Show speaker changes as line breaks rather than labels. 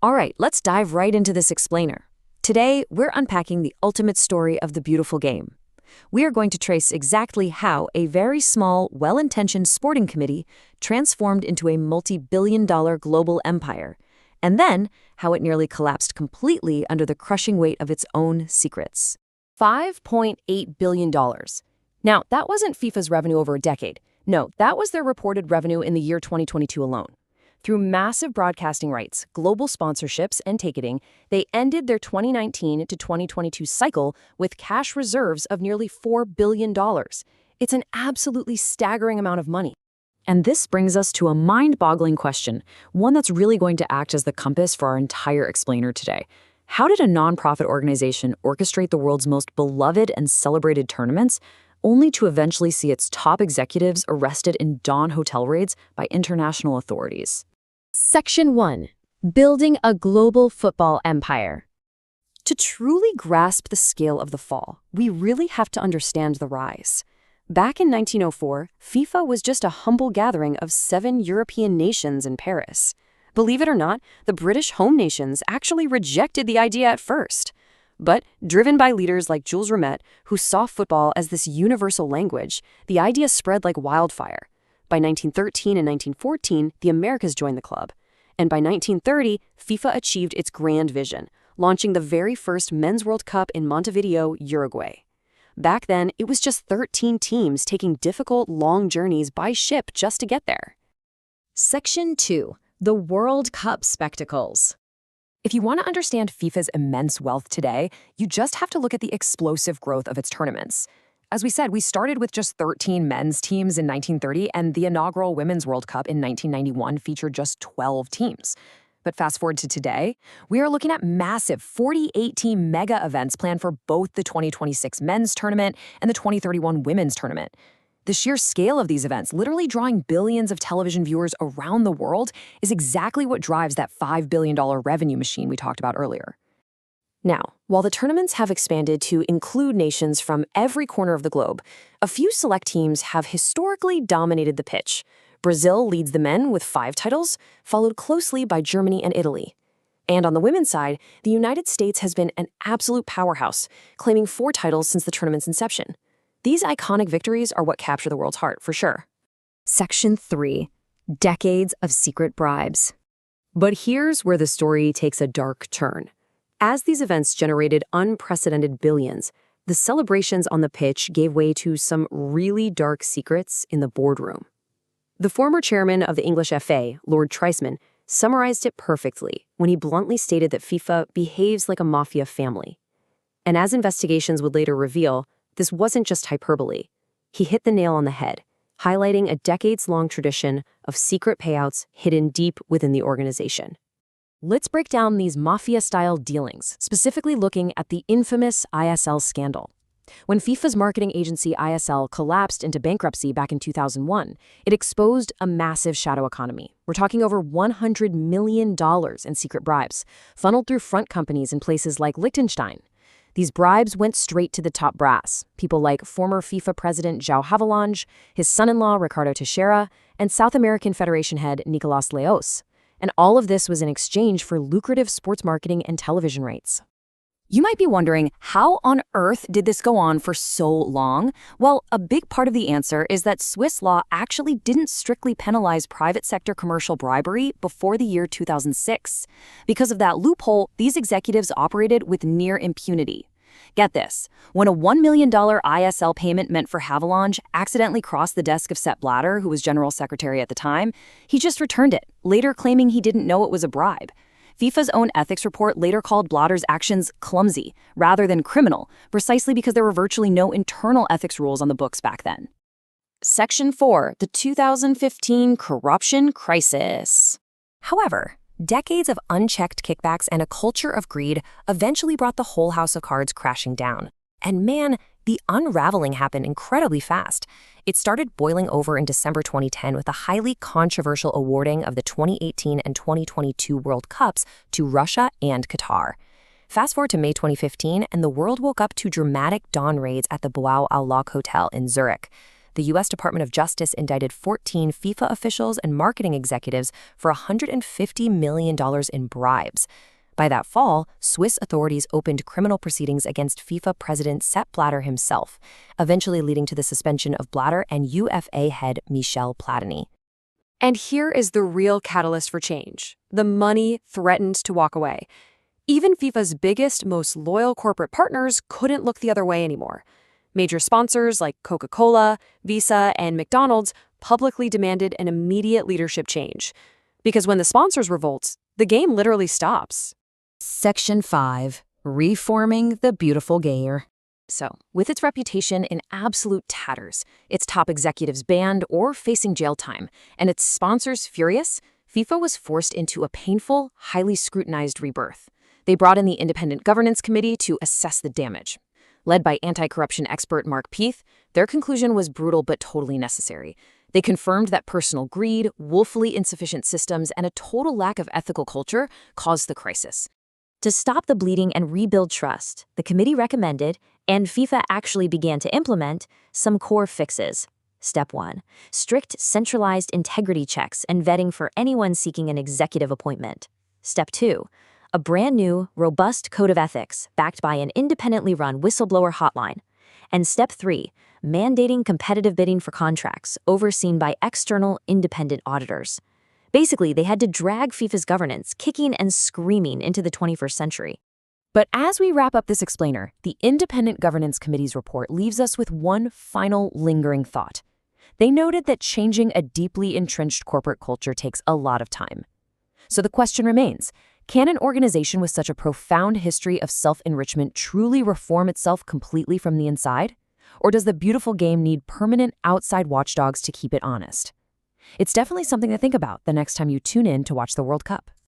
All right, let's dive right into this explainer. Today, we're unpacking the ultimate story of the beautiful game. We are going to trace exactly how a very small, well-intentioned sporting committee transformed into a multi-billion-dollar global empire, and then how it nearly collapsed completely under the crushing weight of its own secrets.
$5.8 billion. Now, that wasn't FIFA's revenue over a decade. No, that was their reported revenue in the year 2022 alone. Through massive broadcasting rights, global sponsorships, and ticketing, they ended their 2019 to 2022 cycle with cash reserves of nearly $4 billion. It's an absolutely staggering amount of money.
And this brings us to a mind-boggling question, one that's really going to act as the compass for our entire explainer today. How did a nonprofit organization orchestrate the world's most beloved and celebrated tournaments, only to eventually see its top executives arrested in dawn hotel raids by international authorities?
Section 1. Building a global football empire. To truly grasp the scale of the fall, we really have to understand the rise. Back in 1904, FIFA was just a humble gathering of 7 European nations in Paris. Believe it or not, the British home nations actually rejected the idea at first. But, driven by leaders like Jules Rimet, who saw football as this universal language, the idea spread like wildfire. By 1913 and 1914, the Americas joined the club. And by 1930, FIFA achieved its grand vision, launching the very first Men's World Cup in Montevideo, Uruguay. Back then, it was just 13 teams taking difficult, long journeys by ship just to get there.
Section 2. The World Cup Spectacles.
If you want to understand FIFA's immense wealth today, you just have to look at the explosive growth of its tournaments. As we said, we started with just 13 men's teams in 1930, and the inaugural Women's World Cup in 1991 featured just 12 teams. But fast forward to today, we are looking at massive 48-team mega events planned for both the 2026 men's tournament and the 2031 women's tournament. The sheer scale of these events, literally drawing billions of television viewers around the world, is exactly what drives that $5 billion revenue machine we talked about earlier. Now, while the tournaments have expanded to include nations from every corner of the globe, a few select teams have historically dominated the pitch. Brazil leads the men with 5 titles, followed closely by Germany and Italy. And on the women's side, the United States has been an absolute powerhouse, claiming 4 titles since the tournament's inception. These iconic victories are what capture the world's heart, for sure.
Section 3. Decades of secret bribes. But here's where the story takes a dark turn. As these events generated unprecedented billions, the celebrations on the pitch gave way to some really dark secrets in the boardroom. The former chairman of the English FA, Lord Triesman, summarized it perfectly when he bluntly stated that FIFA behaves like a mafia family. And as investigations would later reveal, this wasn't just hyperbole. He hit the nail on the head, highlighting a decades-long tradition of secret payouts hidden deep within the organization. Let's break down these mafia-style dealings, specifically looking at the infamous ISL scandal. When FIFA's marketing agency ISL collapsed into bankruptcy back in 2001, it exposed a massive shadow economy. We're talking over $100 million in secret bribes, funneled through front companies in places like Liechtenstein. These bribes went straight to the top brass, people like former FIFA president João Havelange, his son-in-law Ricardo Teixeira, and South American Federation head Nicolas Leos. And all of this was in exchange for lucrative sports marketing and television rates. You might be wondering, how on earth did this go on for so long? Well, a big part of the answer is that Swiss law actually didn't strictly penalize private sector commercial bribery before the year 2006. Because of that loophole, these executives operated with near impunity. Get this, when a $1 million ISL payment meant for Havelange accidentally crossed the desk of Sepp Blatter, who was general secretary at the time, he just returned it, later claiming he didn't know it was a bribe. FIFA's own ethics report later called Blatter's actions clumsy, rather than criminal, precisely because there were virtually no internal ethics rules on the books back then. Section 4, the 2015 corruption crisis. However, decades of unchecked kickbacks and a culture of greed eventually brought the whole house of cards crashing down. And man, the unraveling happened incredibly fast. It started boiling over in December 2010 with a highly controversial awarding of the 2018 and 2022 World Cups to Russia and Qatar. Fast forward to May 2015, and the world woke up to dramatic dawn raids at the Boao Al Log Hotel in Zurich.
the U.S. Department of Justice indicted 14 FIFA officials and marketing executives for $150 million in bribes. By that fall, Swiss authorities opened criminal proceedings against FIFA president Sepp Blatter himself, eventually leading to the suspension of Blatter and UFA head Michel Platini.
And here is the real catalyst for change. The money threatened to walk away. Even FIFA's biggest, most loyal corporate partners couldn't look the other way anymore. Major sponsors like Coca-Cola, Visa, and McDonald's publicly demanded an immediate leadership change. Because when the sponsors revolt, the game literally stops.
Section 5. Reforming the Beautiful Game. So, with its reputation in absolute tatters, its top executives banned or facing jail time, and its sponsors furious, FIFA was forced into a painful, highly scrutinized rebirth. They brought in the Independent Governance Committee to assess the damage. Led by anti-corruption expert Mark Peath, their conclusion was brutal but totally necessary. They confirmed that personal greed, woefully insufficient systems, and a total lack of ethical culture caused the crisis.
To stop the bleeding and rebuild trust, the committee recommended, and FIFA actually began to implement, some core fixes. Step 1. Strict centralized integrity checks and vetting for anyone seeking an executive appointment. Step 2. A brand new, robust code of ethics backed by an independently run whistleblower hotline. And Step 3. Mandating competitive bidding for contracts overseen by external independent auditors. Basically, they had to drag FIFA's governance kicking and screaming into the 21st century.
But as we wrap up this explainer, the Independent Governance Committee's report leaves us with one final lingering thought. They noted that changing a deeply entrenched corporate culture takes a lot of time. So the question remains, can an organization with such a profound history of self-enrichment truly reform itself completely from the inside? Or does the beautiful game need permanent outside watchdogs to keep it honest? It's definitely something to think about the next time you tune in to watch the World Cup.